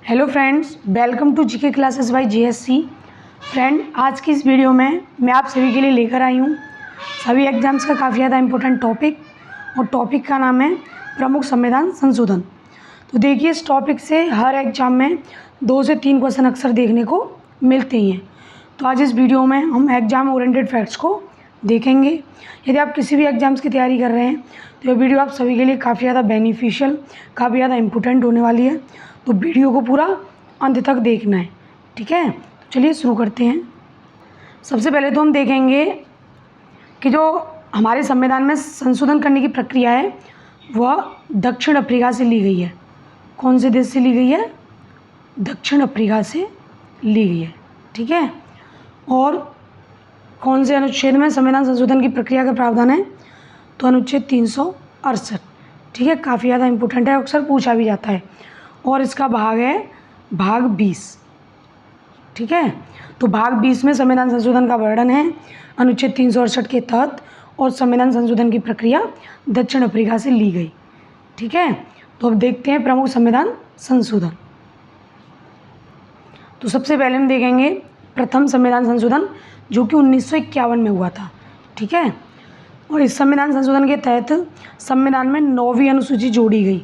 Hello friends, welcome to GK classes by GSC. Friend, आज की इस वीडियो में मैं आप सभी के लिए लेकर आई हूँ सभी एग्जाम्स का काफ़ी ज़्यादा इंपॉर्टेंट टॉपिक, और टॉपिक का नाम है प्रमुख संविधान संशोधन। तो देखिए, इस टॉपिक से हर एग्जाम में 2 से 3 क्वेश्चन अक्सर देखने को मिलते ही हैं। तो आज इस वीडियो में हम एग्जाम ओरिएंटेड फैक्ट्स को देखेंगे। यदि आप किसी भी एग्जाम्स की तैयारी कर रहे हैं तो ये वीडियो आप सभी के लिए काफ़ी ज़्यादा बेनिफिशियल, काफ़ी ज़्यादा इंपॉर्टेंट होने वाली है। तो वीडियो को पूरा अंत तक देखना है, ठीक है। तो चलिए शुरू करते हैं। सबसे पहले तो हम देखेंगे कि जो हमारे संविधान में संशोधन करने की प्रक्रिया है वह दक्षिण अफ्रीका से ली गई है। कौन से देश से ली गई है? दक्षिण अफ्रीका से ली गई है, ठीक है। और कौन से अनुच्छेद में संविधान संशोधन की प्रक्रिया का प्रावधान है? तो अनुच्छेद 368, ठीक है। काफ़ी ज़्यादा इंपॉर्टेंट है, अक्सर पूछा भी जाता है। और इसका भाग है भाग 20, ठीक है। तो भाग 20 में संविधान संशोधन का वर्णन है अनुच्छेद 368 के तहत, और संविधान संशोधन की प्रक्रिया दक्षिण अफ्रीका से ली गई, ठीक है। तो अब देखते हैं प्रमुख संविधान संशोधन। तो सबसे पहले हम देखेंगे प्रथम संविधान संशोधन, जो कि 1951 में हुआ था, ठीक है। और इस संविधान संशोधन के तहत संविधान में 9वीं अनुसूची जोड़ी गई,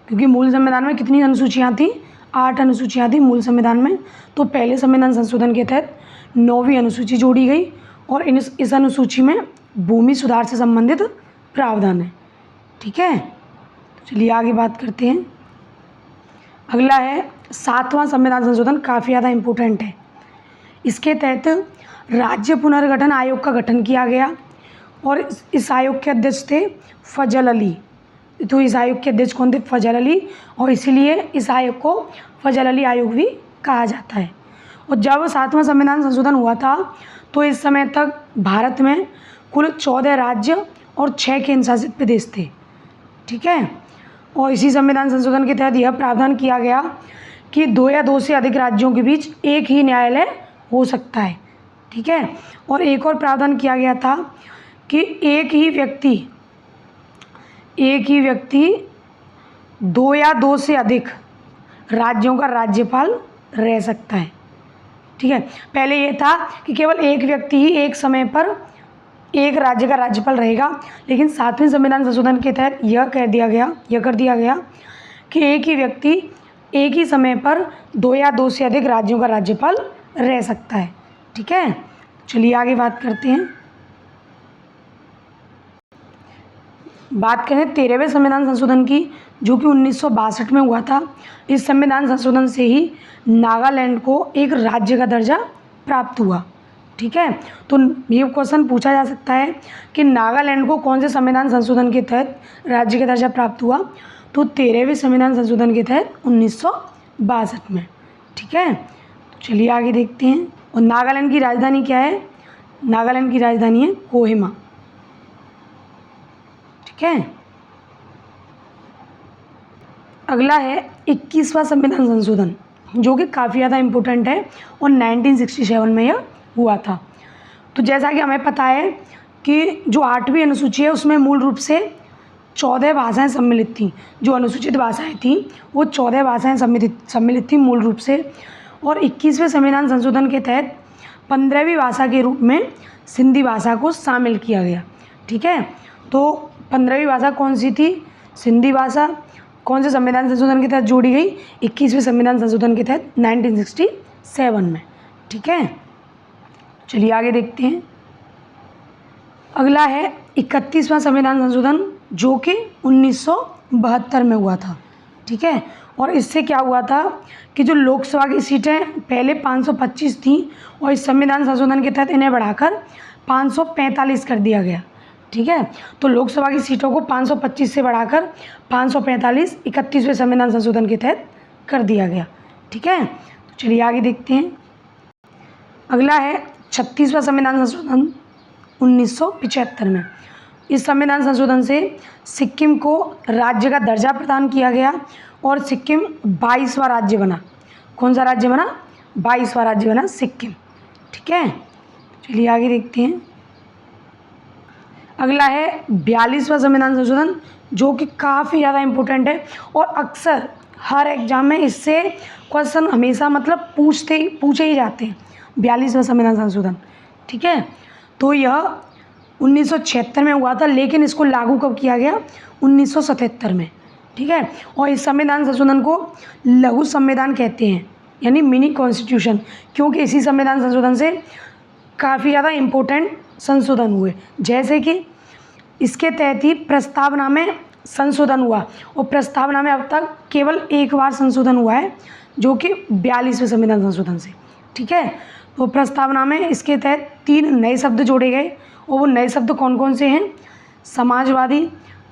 क्योंकि मूल संविधान में कितनी अनुसूचियाँ थी? 8 अनुसूचियाँ थी मूल संविधान में। तो पहले संविधान संशोधन के तहत 9वीं अनुसूची जोड़ी गई, और इस अनुसूची में भूमि सुधार से संबंधित प्रावधान है, ठीक है। तो चलिए आगे बात करते हैं। अगला है 7वां संविधान संशोधन, काफ़ी ज़्यादा इम्पोर्टेंट है। इसके तहत राज्य पुनर्गठन आयोग का गठन किया गया, और इस आयोग के अध्यक्ष थे फजल अली। तो इस आयोग के अध्यक्ष कौन थे? फजल अली, और इसीलिए इस आयोग को फजल अली आयोग भी कहा जाता है। और जब 7वां संविधान संशोधन हुआ था तो इस समय तक भारत में कुल 14 राज्य और 6 केंद्र शासित प्रदेश थे, ठीक है। और इसी संविधान संशोधन के तहत यह प्रावधान किया गया कि 2 या 2 से अधिक राज्यों के बीच एक ही न्यायालय हो सकता है, ठीक है। और एक और प्रावधान किया गया था कि एक ही व्यक्ति 2 या 2 से अधिक राज्यों का राज्यपाल रह सकता है, ठीक है। पहले ये था कि केवल एक व्यक्ति ही एक समय पर एक राज्य का राज्यपाल रहेगा, लेकिन 7वें संविधान संशोधन के तहत यह कर दिया गया कि एक ही व्यक्ति एक ही समय पर 2 या 2 से अधिक राज्यों का राज्यपाल रह सकता है, ठीक है। चलिए आगे बात करते हैं। बात करें 13वें संविधान संशोधन की, जो कि 1962 में हुआ था। इस संविधान संशोधन से ही नागालैंड को एक राज्य का दर्जा प्राप्त हुआ, ठीक है। तो ये क्वेश्चन पूछा जा सकता है कि नागालैंड को कौन से संविधान संशोधन के तहत राज्य का दर्जा प्राप्त हुआ? तो 13वें संविधान संशोधन के तहत 1962 में, ठीक है। तो चलिए आगे देखते हैं। और नागालैंड की राजधानी क्या है? नागालैंड की राजधानी है कोहिमा, ठीक है। अगला है 21वां संविधान संशोधन, जो कि काफ़ी ज़्यादा इम्पोर्टेंट है, और 1967 में यह हुआ था। तो जैसा कि हमें पता है कि जो 8वीं अनुसूची है उसमें मूल रूप से 14 भाषाएं सम्मिलित थीं। जो अनुसूचित भाषाएं थीं वो 14 भाषाएं सम्मिलित थीं मूल रूप से। और 21वें संविधान संशोधन के तहत 15वीं भाषा के रूप में सिंधी भाषा को शामिल किया गया, ठीक है। तो 15वीं भाषा कौन सी थी? सिंधी भाषा। कौन से संविधान संशोधन के तहत जोड़ी गई? 21वें संविधान संशोधन के तहत 1967 में, ठीक है। चलिए आगे देखते हैं। अगला है 31वां संविधान संशोधन, जो कि 1972 में हुआ था, ठीक है। और इससे क्या हुआ था कि जो लोकसभा की सीटें पहले 525 थीं, और इस संविधान संशोधन के तहत इन्हें बढ़ाकर 545 कर दिया गया, ठीक है। तो लोकसभा की सीटों को 525 से बढ़ाकर 545 31वें संविधान संशोधन के तहत कर दिया गया, ठीक है। तो चलिए आगे देखते हैं। अगला है 36वां संविधान संशोधन 1975 में। इस संविधान संशोधन से सिक्किम को राज्य का दर्जा प्रदान किया गया, और सिक्किम 22वां राज्य बना। कौन सा राज्य बना? 22वां राज्य बना सिक्किम, ठीक है। चलिए आगे देखते हैं। अगला है 42वां संविधान संशोधन, जो कि काफ़ी ज़्यादा इम्पोर्टेंट है, और अक्सर हर एग्जाम में इससे क्वेश्चन हमेशा मतलब पूछे ही जाते हैं, 42वां संविधान संशोधन। ठीक है, तो यह 1976 में हुआ था, लेकिन इसको लागू कब किया गया? 1977 में। ठीक है, और इस संविधान संशोधन को लघु संविधान कहते हैं, यानी मिनी कॉन्स्टिट्यूशन, क्योंकि इसी संविधान संशोधन से काफ़ी ज़्यादा इम्पोर्टेंट संशोधन हुए। जैसे कि इसके तहत ही प्रस्तावना में संशोधन हुआ, और प्रस्तावना में अब तक केवल एक बार संशोधन हुआ है, जो कि 42वें संविधान संशोधन से। ठीक है, तो प्रस्तावना में इसके तहत 3 नए शब्द जोड़े गए, और वो नए शब्द कौन कौन से हैं? समाजवादी,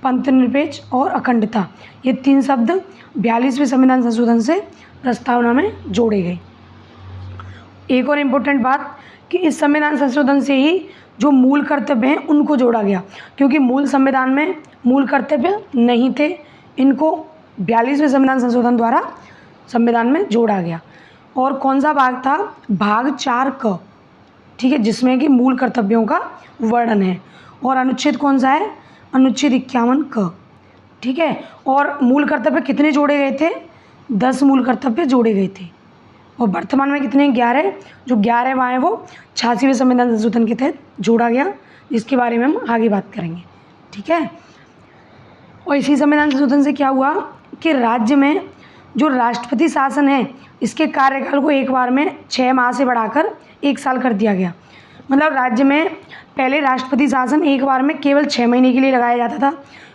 पंथनिरपेक्ष और अखंडता। ये 3 शब्द 42वें संविधान संशोधन से प्रस्तावना में जोड़े गए। एक और इम्पोर्टेंट बात कि इस संविधान संशोधन से ही जो मूल कर्तव्य हैं उनको जोड़ा गया, क्योंकि मूल संविधान में मूल कर्तव्य नहीं थे, इनको 42वें संविधान संशोधन द्वारा संविधान में जोड़ा गया। और कौन सा भाग था? भाग 4 क। ठीक है, जिसमें कि मूल कर्तव्यों का वर्णन है। और अनुच्छेद कौन सा है? अनुच्छेद 51 क। ठीक है, और मूल कर्तव्य कितने जोड़े गए थे? 10 मूल कर्तव्य जोड़े गए थे, और वर्तमान में कितने? 11। जो 11वां है वो 86वें संविधान संशोधन के तहत जोड़ा गया, जिसके बारे में हम आगे बात करेंगे। ठीक है, और इसी संविधान संशोधन से क्या हुआ कि राज्य में जो राष्ट्रपति शासन है, इसके कार्यकाल को एक बार में 6 माह से बढ़ाकर 1 साल कर दिया गया। मतलब राज्य में पहले राष्ट्रपति शासन एक बार में केवल 6 महीने के लिए लगाया जाता था,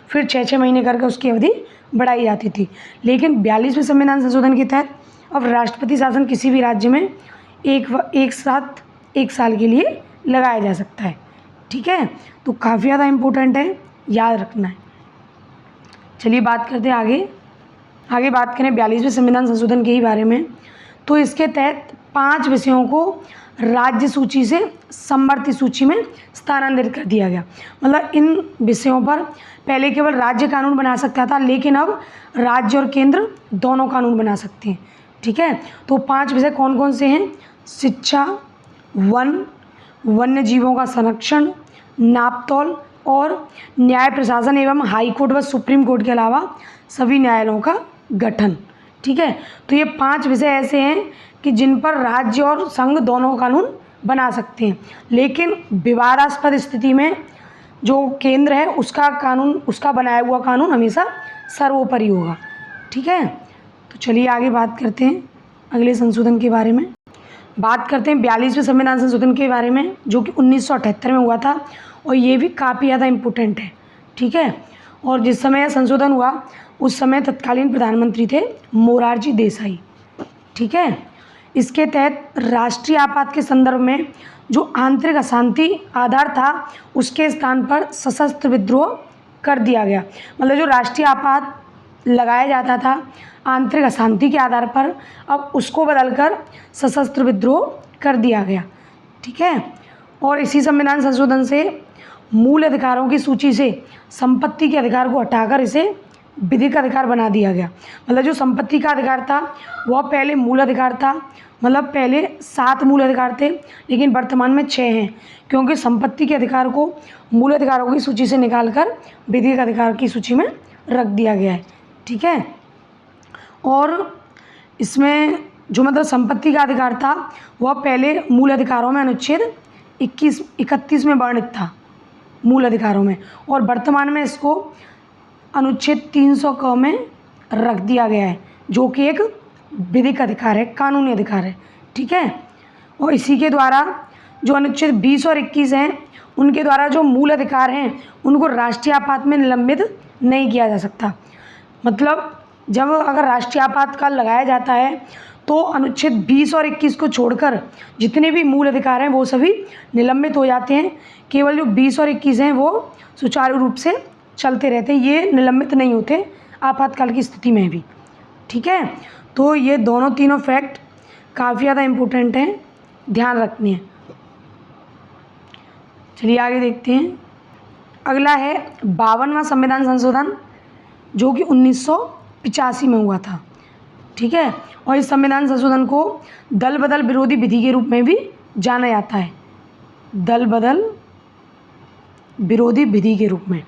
फिर 6-6 महीने करके उसकी अवधि बढ़ाई जाती थी। लेकिन 42वें संविधान संशोधन के तहत अब राष्ट्रपति शासन किसी भी राज्य में एक साथ 1 साल के लिए लगाया जा सकता है। ठीक है, तो काफ़ी ज़्यादा इम्पोर्टेंट है, याद रखना है। चलिए बात करते हैं आगे बात करें 42वें संविधान संशोधन के ही बारे में। तो इसके तहत 5 विषयों को राज्य सूची से समवर्ती सूची में स्थानांतरित कर दिया गया। मतलब इन विषयों पर पहले केवल राज्य कानून बना सकता था, लेकिन अब राज्य और केंद्र दोनों कानून बना सकते हैं। ठीक है, तो 5 विषय कौन कौन से हैं? शिक्षा, वन, वन्य जीवों का संरक्षण, नापतोल और न्याय प्रशासन एवं हाई कोर्ट व सुप्रीम कोर्ट के अलावा सभी न्यायालयों का गठन। ठीक है, तो ये 5 विषय ऐसे हैं कि जिन पर राज्य और संघ दोनों कानून बना सकते हैं, लेकिन विवादास्पद स्थिति में जो केंद्र है उसका बनाया हुआ कानून हमेशा सर्वोपरि होगा। ठीक है, तो चलिए आगे बात करते हैं अगले संशोधन के बारे में। बात करते हैं 42वें संविधान संशोधन के बारे में, जो कि 1978 में हुआ था, और ये भी काफ़ी ज़्यादा इम्पोर्टेंट है। ठीक है, और जिस समय यह संशोधन हुआ उस समय तत्कालीन प्रधानमंत्री थे मोरारजी देसाई। ठीक है, इसके तहत राष्ट्रीय आपात के संदर्भ में जो आंतरिक अशांति आधार था, उसके स्थान पर सशस्त्र विद्रोह कर दिया गया। मतलब जो राष्ट्रीय आपात लगाया जाता था आंतरिक अशांति के आधार पर, अब उसको बदलकर सशस्त्र विद्रोह कर दिया गया। ठीक है, और इसी संविधान संशोधन से मूल अधिकारों की सूची से संपत्ति के अधिकार को हटाकर इसे विधिक अधिकार बना दिया गया। मतलब जो संपत्ति का अधिकार था वह पहले मूल अधिकार था, मतलब पहले 7 मूल अधिकार थे, लेकिन वर्तमान में 6 हैं, क्योंकि संपत्ति के अधिकार को मूल अधिकारों की सूची से निकालकर विधिक अधिकार की सूची में रख दिया गया है। ठीक है, और इसमें जो मतलब संपत्ति का अधिकार था वह पहले मूल अधिकारों में अनुच्छेद 31 में वर्णित था मूल अधिकारों में, और वर्तमान में इसको अनुच्छेद 300 क में रख दिया गया है, जो कि एक विधिक अधिकार है, कानूनी अधिकार है। ठीक है, और इसी के द्वारा जो अनुच्छेद 20 और 21 हैं उनके द्वारा जो मूल अधिकार हैं उनको राष्ट्रीय आपात में निलंबित नहीं किया जा सकता। मतलब जब अगर राष्ट्रीय आपातकाल लगाया जाता है तो अनुच्छेद 20 और 21 को छोड़कर जितने भी मूल अधिकार हैं वो सभी निलंबित हो जाते हैं। केवल जो 20 और 21 हैं वो सुचारू रूप से चलते रहते हैं, ये निलंबित नहीं होते आपातकाल की स्थिति में भी। ठीक है, तो ये तीनों फैक्ट काफ़ी ज़्यादा इम्पोर्टेंट हैं, ध्यान रखनी है। चलिए आगे देखते हैं। अगला है 52वां संविधान संशोधन, जो कि 1985 में हुआ था। ठीक है, और इस संविधान संशोधन को दल बदल विरोधी विधि के रूप में भी जाना जाता है, दल बदल विरोधी विधि के रूप में।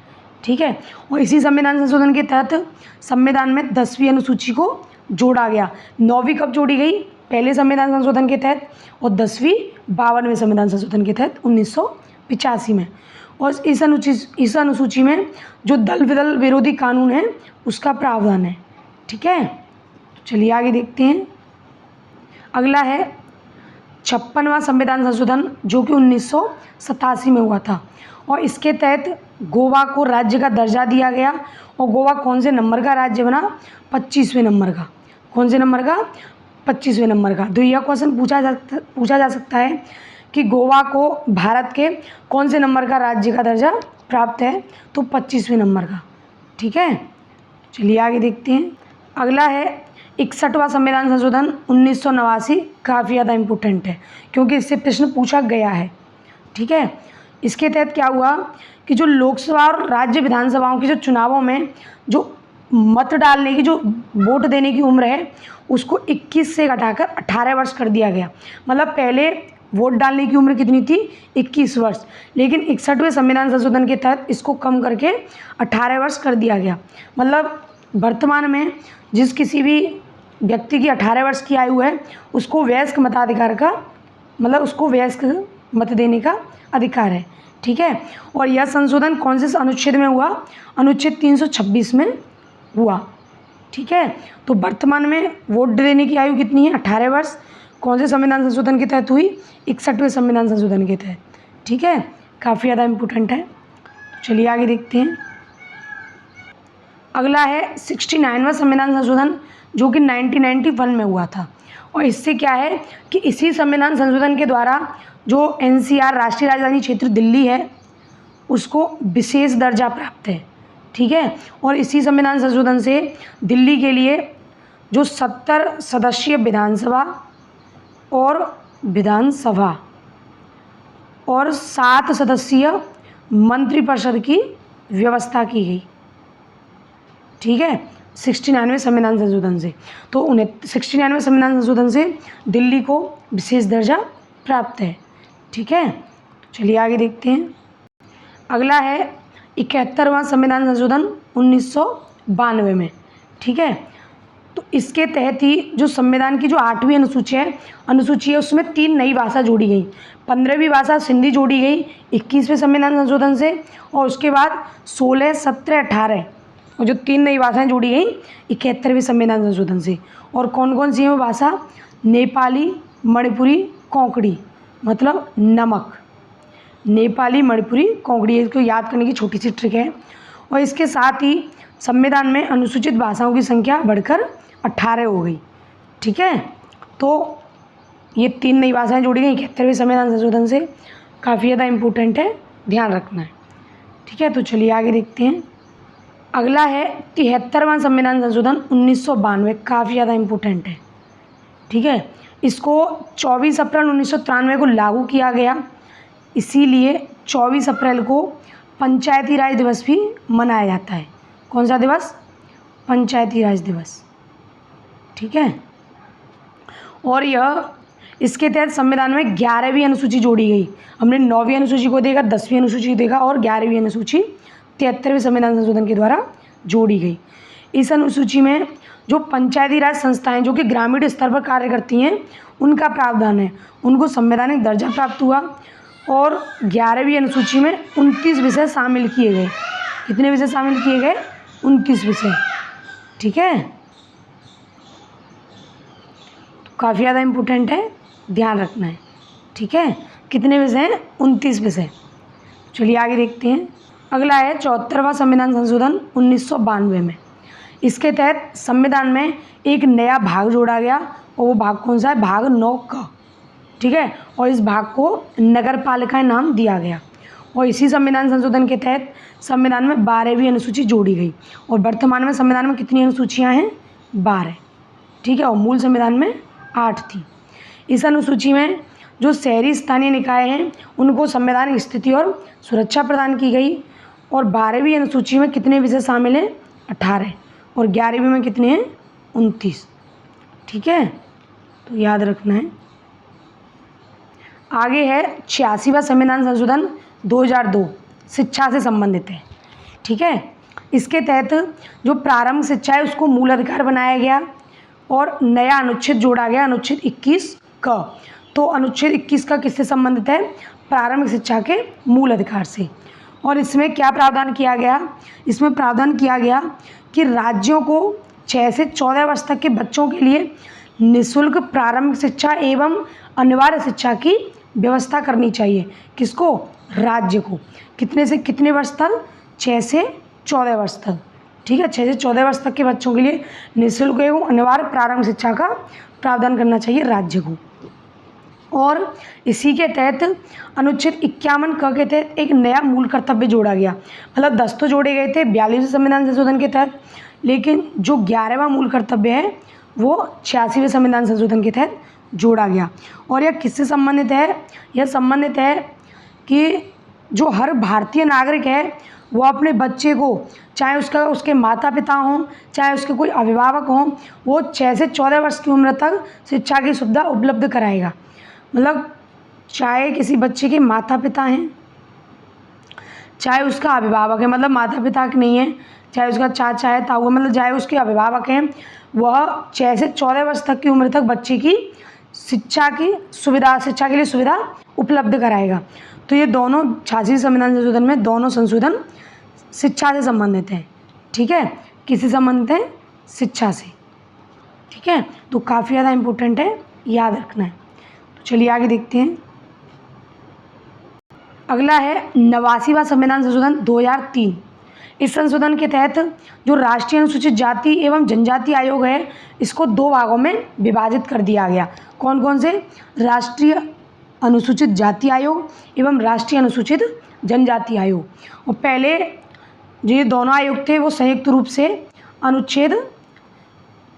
ठीक है, और इसी संविधान संशोधन के तहत संविधान में 10वीं अनुसूची को जोड़ा गया। 9वीं कब जोड़ी गई? पहले संविधान संशोधन के तहत, और 10वीं 52वें संविधान संशोधन के तहत 1985 में। और इस अनुसूची में जो दल विरोधी कानून है उसका प्रावधान है। ठीक है, चलिए आगे देखते हैं। अगला है 56वां संविधान संशोधन जो कि 1987 में हुआ था, और इसके तहत गोवा को राज्य का दर्जा दिया गया। और गोवा कौन से नंबर का राज्य बना? 25वें नंबर का। कौन से नंबर का? 25वें नंबर का। तो यह क्वेश्चन पूछा जा सकता है कि गोवा को भारत के कौन से नंबर का राज्य का दर्जा प्राप्त है? तो 25वें नंबर का। ठीक है, चलिए आगे देखते हैं। अगला है 61वां संविधान संशोधन 1989। काफ़ी ज़्यादा इम्पोर्टेंट है क्योंकि इससे प्रश्न पूछा गया है। ठीक है, इसके तहत क्या हुआ कि जो लोकसभा और राज्य विधानसभाओं के जो चुनावों में जो मत डालने की, जो वोट देने की उम्र है उसको 21 से घटाकर 18 वर्ष कर दिया गया। मतलब पहले वोट डालने की उम्र कितनी थी? 21 वर्ष, लेकिन 61वें संविधान संशोधन के तहत इसको कम करके 18 वर्ष कर दिया गया। मतलब वर्तमान में जिस किसी भी व्यक्ति की 18 वर्ष की आयु है उसको वयस्क मताधिकार का, मतलब उसको वयस्क मत देने का अधिकार है। ठीक है, और यह संशोधन कौन से अनुच्छेद में हुआ? अनुच्छेद 326 में हुआ। ठीक है, तो वर्तमान में वोट देने की आयु कितनी है? 18 वर्ष। कौन से संविधान संशोधन के तहत हुई? 61वें संविधान संशोधन के तहत। ठीक है, काफ़ी ज़्यादा इम्पोर्टेंट है। चलिए आगे देखते हैं। अगला है 69वां संविधान संशोधन जो कि 1991 में हुआ था, और इससे क्या है कि इसी संविधान संशोधन के द्वारा जो NCR राष्ट्रीय राजधानी क्षेत्र दिल्ली है उसको विशेष दर्जा प्राप्त है। ठीक है, और इसी संविधान संशोधन से दिल्ली के लिए जो 70 सदस्यीय विधानसभा और 7 सदस्यीय मंत्रिपरिषद की व्यवस्था की गई। ठीक है, 69वें संविधान संशोधन से। तो 69वें संविधान संशोधन से दिल्ली को विशेष दर्जा प्राप्त है। ठीक है, चलिए आगे देखते हैं। अगला है 71वां संविधान संशोधन 1992 में। ठीक है, तो इसके तहत ही जो संविधान की जो 8वीं अनुसूची है उसमें 3 नई भाषा जोड़ी गई। 15वीं भाषा सिंधी जोड़ी गई 21वें संविधान संशोधन से, और उसके बाद 16, 17, 18 और जो 3 नई भाषाएं जोड़ी गई 71वें संविधान संशोधन से। और कौन कौन सी है वो भाषा? नेपाली, मणिपुरी, कोंकणी, मतलब नमक। नेपाली, मणिपुरी, कोंकणी, इसको याद करने की छोटी सी ट्रिक है। और इसके साथ ही संविधान में अनुसूचित भाषाओं की संख्या बढ़कर 18 हो गई। ठीक है, तो ये 3 नई भाषाएं जोड़ी गई 71वें संविधान संशोधन से। काफ़ी ज़्यादा इम्पोर्टेंट है, ध्यान रखना है। ठीक है, तो चलिए आगे देखते हैं। अगला है 73वां संविधान संशोधन 1992। काफ़ी ज़्यादा इम्पोर्टेंट है। ठीक है, इसको 24 अप्रैल 1993 को लागू किया गया, इसीलिए 24 अप्रैल को पंचायती राज दिवस भी मनाया जाता है। कौन सा दिवस? पंचायती राज दिवस। ठीक है, और यह इसके तहत संविधान में 11वीं अनुसूची जोड़ी गई। हमने 9वीं अनुसूची को देखा, 10वीं अनुसूची देखा, और 11वीं अनुसूची 73वें संविधान संशोधन के द्वारा जोड़ी गई। इस अनुसूची में जो पंचायती राज संस्थाएं जो कि ग्रामीण स्तर पर कार्य करती हैं उनका प्रावधान है, उनको संवैधानिक दर्जा प्राप्त हुआ। और 11वीं अनुसूची में 29 विषय शामिल किए गए। कितने विषय शामिल किए गए? 29 विषय। ठीक है, तो काफ़ी ज़्यादा इम्पोर्टेंट है, ध्यान रखना है। ठीक है, कितने विषय हैं? 29 विषय। चलिए आगे देखते हैं। अगला है 74वां संविधान संशोधन 1992 में। इसके तहत संविधान में एक नया भाग जोड़ा गया, और वो भाग कौन सा है? भाग 9 का। ठीक है, और इस भाग को नगर पालिका नाम दिया गया। और इसी संविधान संशोधन के तहत संविधान में 12वीं अनुसूची जोड़ी गई। और वर्तमान में संविधान में कितनी अनुसूचियां हैं? 12। ठीक है, और मूल संविधान में 8 थी। इस अनुसूची में जो शहरी स्थानीय निकाय हैं उनको संवैधानिक स्थिति और सुरक्षा प्रदान की गई। और 12वीं अनुसूची में कितने विषय शामिल हैं? 18। और 11वीं में कितने हैं? 29। ठीक है, तो याद रखना है। आगे है 86वां संविधान संशोधन 2002, शिक्षा से संबंधित है। ठीक है, इसके तहत जो प्रारंभिक शिक्षा है उसको मूल अधिकार बनाया गया, और नया अनुच्छेद जोड़ा गया, अनुच्छेद 21 क। तो अनुच्छेद 21 का किससे संबंधित है? प्रारंभिक शिक्षा के मूल अधिकार से। और इसमें क्या प्रावधान किया गया? इसमें प्रावधान किया गया कि राज्यों को 6 से 14 वर्ष तक के बच्चों के लिए निःशुल्क प्रारंभिक शिक्षा एवं अनिवार्य शिक्षा की व्यवस्था करनी चाहिए। किसको? राज्य को। कितने से कितने वर्ष तक? 6 से 14 वर्ष तक। ठीक है, 6 से 14 वर्ष तक के बच्चों के लिए निःशुल्क एवं अनिवार्य प्रारंभिक शिक्षा का प्रावधान करना चाहिए राज्य को। और इसी के तहत अनुच्छेद 51 क के तहत एक नया मूल कर्तव्य जोड़ा गया। मतलब 10 तो जोड़े गए थे 42वें संविधान संशोधन के तहत, लेकिन जो 11वां मूल कर्तव्य है वो 86वें संविधान संशोधन के तहत जोड़ा गया। और यह किससे संबंधित है? यह संबंधित है कि जो हर भारतीय नागरिक है वो अपने बच्चे को, चाहे उसके माता पिता हों, चाहे उसके कोई अभिभावक हों, वो 6 से 14 वर्ष की उम्र तक शिक्षा की सुविधा उपलब्ध कराएगा। मतलब चाहे किसी बच्चे के माता पिता हैं, चाहे उसका अभिभावक है, मतलब माता पिता के नहीं है, चाहे उसका चाचा है, ताऊ है, मतलब चाहे उसके अभिभावक हैं, वह 6 से 14 वर्ष तक की उम्र तक बच्चे की शिक्षा के लिए सुविधा उपलब्ध कराएगा। तो ये दोनों 86वें संविधान संशोधन में दोनों संशोधन शिक्षा से संबंधित है। ठीक है, किससे संबंधित है? शिक्षा से। ठीक है, तो काफ़ी ज़्यादा इम्पोर्टेंट है, याद रखना है। तो चलिए आगे देखते हैं। अगला है 89वां संविधान संशोधन 2003। इस संशोधन के तहत जो राष्ट्रीय अनुसूचित जाति एवं जनजाति आयोग है, इसको 2 भागों में विभाजित कर दिया गया। कौन कौन से? राष्ट्रीय अनुसूचित जाति आयोग एवं राष्ट्रीय अनुसूचित जनजाति आयोग। और पहले जो ये दोनों आयोग थे वो संयुक्त रूप से अनुच्छेद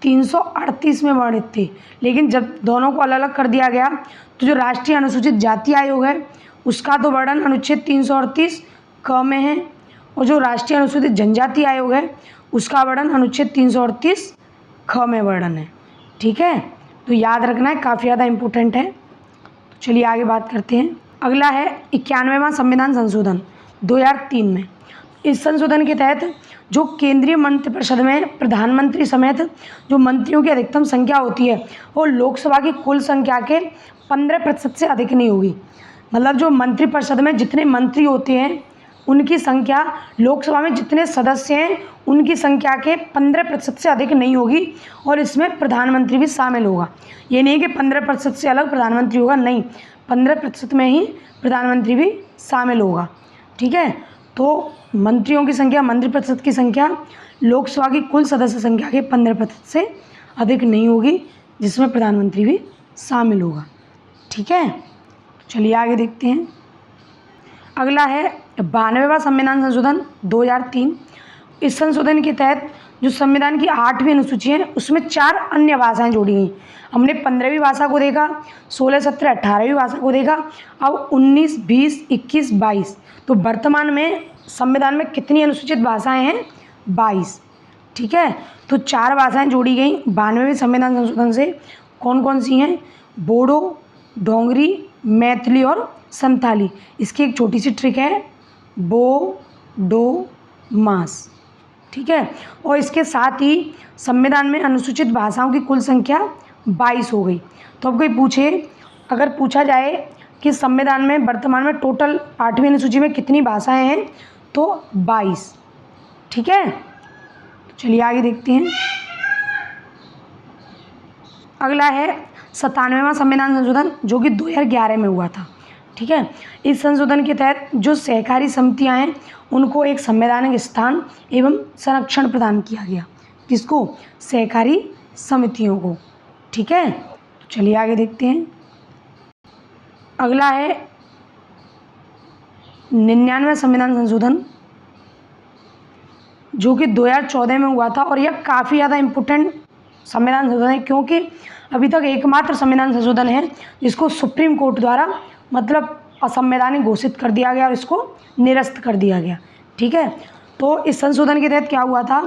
338 में वर्णित थे, लेकिन जब दोनों को अलग अलग कर दिया गया तो जो राष्ट्रीय अनुसूचित जाति आयोग है उसका तो वर्णन अनुच्छेद 338 क में है, और जो राष्ट्रीय अनुसूचित जनजाति आयोग है उसका वर्णन अनुच्छेद 338 ख में वर्णन है। ठीक है, तो याद रखना है, काफ़ी ज़्यादा इम्पोर्टेंट है। तो चलिए आगे बात करते हैं। अगला है 91वां संविधान संशोधन 2003 में। इस संशोधन के तहत जो केंद्रीय मंत्रिपरिषद में प्रधानमंत्री समेत जो मंत्रियों की अधिकतम संख्या होती है वो लोकसभा की कुल संख्या के 15% से अधिक नहीं होगी। मतलब जो मंत्रिपरिषद में जितने मंत्री होते हैं उनकी संख्या लोकसभा में जितने सदस्य हैं उनकी संख्या के 15% से अधिक नहीं होगी, और इसमें प्रधानमंत्री भी शामिल होगा। ये नहीं कि 15% से अलग प्रधानमंत्री होगा, नहीं, 15% में ही प्रधानमंत्री भी शामिल होगा। ठीक है, तो मंत्रियों की संख्या, मंत्रिपरिषद की संख्या लोकसभा की कुल सदस्य संख्या के 15% से अधिक नहीं होगी, जिसमें प्रधानमंत्री भी शामिल होगा। ठीक है, चलिए आगे देखते हैं। अगला है 92वां संविधान संशोधन 2003। इस संशोधन के तहत जो संविधान की 8वीं अनुसूची है उसमें 4 अन्य भाषाएं जोड़ी गई। हमने 15वीं भाषा को देखा, 16, 17, 18वीं भाषा को देखा, अब 19, 20, 21, 22। तो वर्तमान में संविधान में कितनी अनुसूचित भाषाएं हैं? 22। ठीक है, तो 4 भाषाएं जोड़ी गई 92वें संविधान संशोधन से। कौन कौन सी हैं? बोडो, डोंगरी, मैथिली और संथाली। इसकी एक छोटी सी ट्रिक है, बो डो मास। ठीक है, और इसके साथ ही संविधान में अनुसूचित भाषाओं की कुल संख्या 22 हो गई। तो अब कोई पूछे, अगर पूछा जाए कि संविधान में वर्तमान में टोटल 8वीं अनुसूची में कितनी भाषाएं हैं, तो 22। ठीक है, तो चलिए आगे देखते हैं। अगला है 97वां संविधान संशोधन जो कि 2011 में हुआ था। ठीक है, इस संशोधन के तहत जो सहकारी समितियां हैं उनको एक संवैधानिक स्थान एवं संरक्षण प्रदान किया गया। किसको? सहकारी समितियों को। ठीक है, तो चलिए आगे देखते हैं। अगला है 99वां संविधान संशोधन जो कि 2014 में हुआ था, और यह काफ़ी ज़्यादा इम्पोर्टेंट संविधान संशोधन है, क्योंकि अभी तक एकमात्र संविधान संशोधन है जिसको सुप्रीम कोर्ट द्वारा मतलब असंवैधानिक घोषित कर दिया गया और इसको निरस्त कर दिया गया। ठीक है, तो इस संशोधन के तहत क्या हुआ था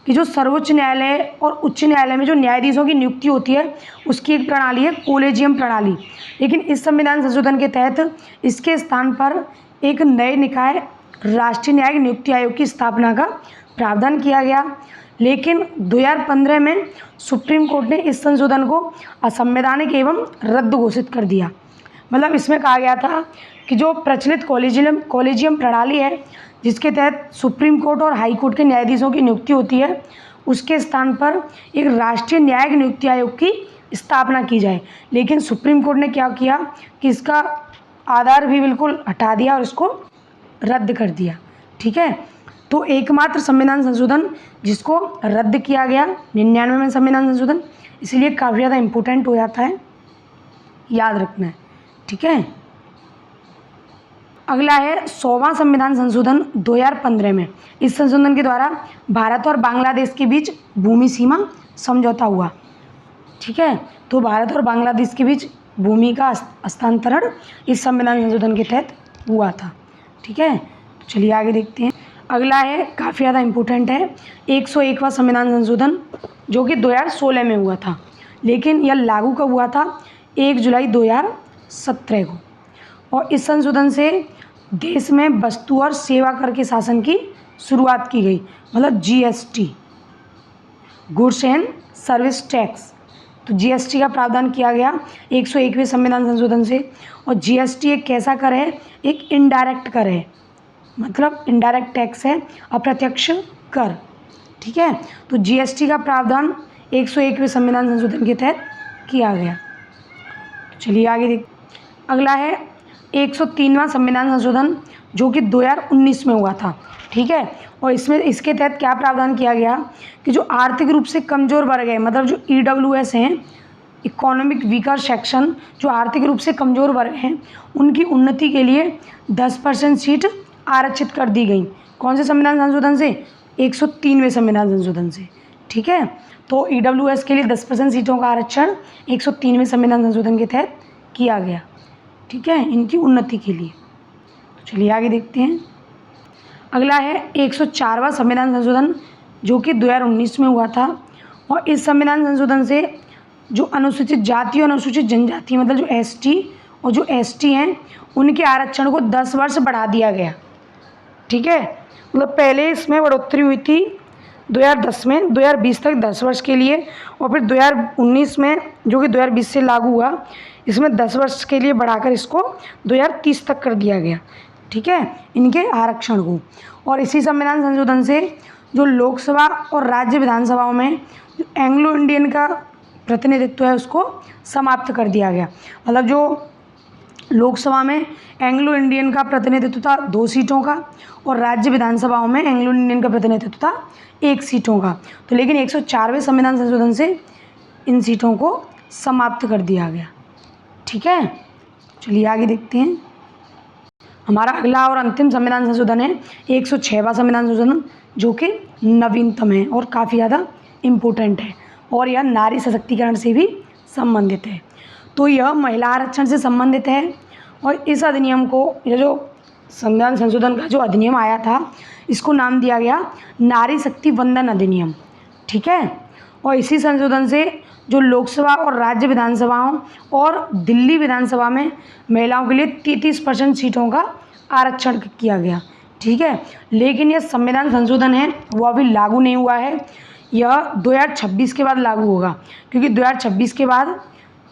कि जो सर्वोच्च न्यायालय और उच्च न्यायालय में जो न्यायाधीशों की नियुक्ति होती है उसकी एक प्रणाली है कोलेजियम प्रणाली, लेकिन इस संविधान संशोधन के तहत इसके स्थान पर एक नए निकाय राष्ट्रीय न्यायिक नियुक्ति आयोग की स्थापना का प्रावधान किया गया। लेकिन 2015 में सुप्रीम कोर्ट ने इस संशोधन को असंवैधानिक एवं रद्द घोषित कर दिया। मतलब इसमें कहा गया था कि जो प्रचलित कॉलेजियम प्रणाली है, जिसके तहत सुप्रीम कोर्ट और हाई कोर्ट के न्यायाधीशों की नियुक्ति होती है, उसके स्थान पर एक राष्ट्रीय न्यायिक नियुक्ति आयोग की स्थापना की जाए। लेकिन सुप्रीम कोर्ट ने क्या किया कि इसका आधार भी बिल्कुल हटा दिया और इसको रद्द कर दिया। ठीक है, तो एकमात्र संविधान संशोधन जिसको रद्द किया गया 99 में संविधान संशोधन, इसलिए काफ़ी ज़्यादा इम्पोर्टेंट हो जाता है, याद रखना है। ठीक है, अगला है 100वां संविधान संशोधन 2015 में। इस संशोधन के द्वारा भारत और बांग्लादेश के बीच भूमि सीमा समझौता हुआ। ठीक है, तो भारत और बांग्लादेश के बीच भूमि का हस्तांतरण इस संविधान संशोधन के तहत हुआ था। ठीक है, तो चलिए आगे देखते हैं। अगला है काफ़ी ज़्यादा इम्पोर्टेंट है 101वां संविधान संशोधन, जो कि 2016 में हुआ था, लेकिन यह लागू कब हुआ था? 1 जुलाई 2017 को। और इस संशोधन से देश में वस्तु और सेवा कर के शासन की शुरुआत की गई, मतलब GST, goods and service tax. तो GST का प्रावधान किया गया 101वें संविधान संशोधन से। और GST एक कैसा कर है? एक इनडायरेक्ट कर है, मतलब इनडायरेक्ट टैक्स है, अप्रत्यक्ष कर। ठीक है, तो GST का प्रावधान 101वें संविधान संशोधन के तहत किया गया। चलिए आगे देख। अगला है 103वां संविधान संशोधन, जो कि 2019 में हुआ था। ठीक है, और इसके तहत क्या प्रावधान किया गया कि जो आर्थिक रूप से कमज़ोर वर्ग है, मतलब जो EWS हैं, इकोनॉमिक वीकर सेक्शन, जो आर्थिक रूप से कमज़ोर वर्ग हैं, उनकी उन्नति के लिए 10% सीट आरक्षित कर दी गई। कौन से संविधान संशोधन से? 103वें संविधान संशोधन से। ठीक है, तो EWS के लिए 10% सीटों का आरक्षण 103वें संविधान संशोधन के तहत किया गया। ठीक है, इनकी उन्नति के लिए। तो चलिए आगे देखते हैं। अगला है 104वां संविधान संशोधन, जो कि 2019 में हुआ था। और इस संविधान संशोधन से जो अनुसूचित जाति और अनुसूचित जनजाति, मतलब जो ST और जो ST हैं, उनके आरक्षण को 10 वर्ष बढ़ा दिया गया। ठीक है, मतलब पहले इसमें बढ़ोतरी हुई थी 2010 में 2020 तक 10 वर्ष के लिए, और फिर 2019 में, जो कि 2020 से लागू हुआ, इसमें 10 वर्ष के लिए बढ़ाकर इसको 2030 तक कर दिया गया। ठीक है, इनके आरक्षण को। और इसी संविधान संशोधन से जो लोकसभा और राज्य विधानसभाओं में जो एंग्लो इंडियन का प्रतिनिधित्व है, उसको समाप्त कर दिया गया। मतलब जो लोकसभा में एंग्लो इंडियन का प्रतिनिधित्व था 2 सीटों का, और राज्य विधानसभाओं में एंग्लो इंडियन का प्रतिनिधित्व था 1 सीटों का। तो लेकिन 104वें संविधान संशोधन से इन सीटों को समाप्त कर दिया गया। ठीक है, चलिए आगे देखते हैं। हमारा अगला और अंतिम संविधान संशोधन है 106वां संविधान संशोधन, जो कि नवीनतम है और काफ़ी ज़्यादा इम्पोर्टेंट है, और यह नारी सशक्तिकरण से भी संबंधित है। तो यह महिला आरक्षण से संबंधित है। और इस अधिनियम को, यह जो संविधान संशोधन का जो अधिनियम आया था, इसको नाम दिया गया नारी शक्ति वंदन अधिनियम। ठीक है, और इसी संशोधन से जो लोकसभा और राज्य विधानसभाओं और दिल्ली विधानसभा में महिलाओं के लिए 33% सीटों का आरक्षण किया गया। ठीक है, लेकिन यह संविधान संशोधन है वो अभी लागू नहीं हुआ है, यह 2026 के बाद लागू होगा, क्योंकि 2026 के बाद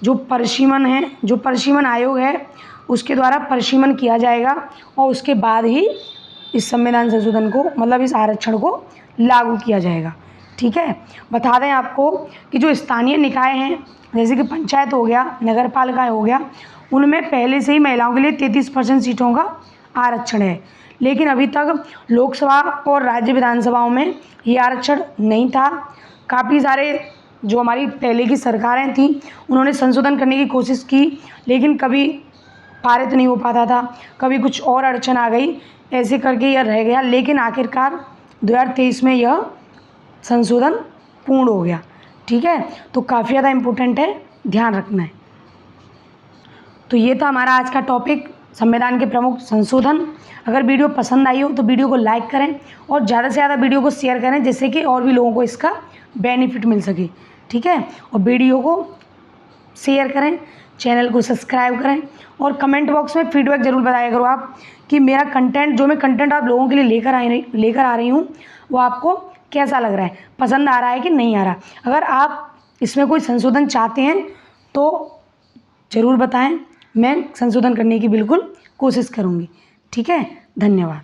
जो परिसीमन है, जो परिसीमन आयोग है, उसके द्वारा परिसीमन किया जाएगा, और उसके बाद ही इस संविधान संशोधन को, मतलब इस आरक्षण को लागू किया जाएगा। ठीक है, बता दें आपको कि जो स्थानीय निकाय हैं, जैसे कि पंचायत हो गया, नगर पालिका हो गया, उनमें पहले से ही महिलाओं के लिए 33% सीटों का आरक्षण है, लेकिन अभी तक लोकसभा और राज्य विधानसभाओं में ये आरक्षण नहीं था। काफ़ी सारे जो हमारी पहले की सरकारें थीं, उन्होंने संशोधन करने की कोशिश की, लेकिन कभी पारित नहीं हो पाता था, कभी कुछ और अड़चन आ गई, ऐसे करके यह रह गया। लेकिन आखिरकार 2023 में यह संशोधन पूर्ण हो गया। ठीक है, तो काफ़ी ज़्यादा इम्पोर्टेंट है, ध्यान रखना है। तो ये था हमारा आज का टॉपिक, संविधान के प्रमुख संशोधन। अगर वीडियो पसंद आई हो तो वीडियो को लाइक करें और ज़्यादा से ज़्यादा वीडियो को शेयर करें, जिससे कि और भी लोगों को इसका बेनिफिट मिल सके। ठीक है, और वीडियो को शेयर करें, चैनल को सब्सक्राइब करें, और कमेंट बॉक्स में फीडबैक ज़रूर बताया करो आप कि मेरा कंटेंट, जो मैं कंटेंट आप लोगों के लिए लेकर आ रही हूँ, वो आपको कैसा लग रहा है, पसंद आ रहा है कि नहीं आ रहा। अगर आप इसमें कोई संशोधन चाहते हैं तो ज़रूर बताएं, मैं संशोधन करने की बिल्कुल कोशिश करूँगी। ठीक है, धन्यवाद।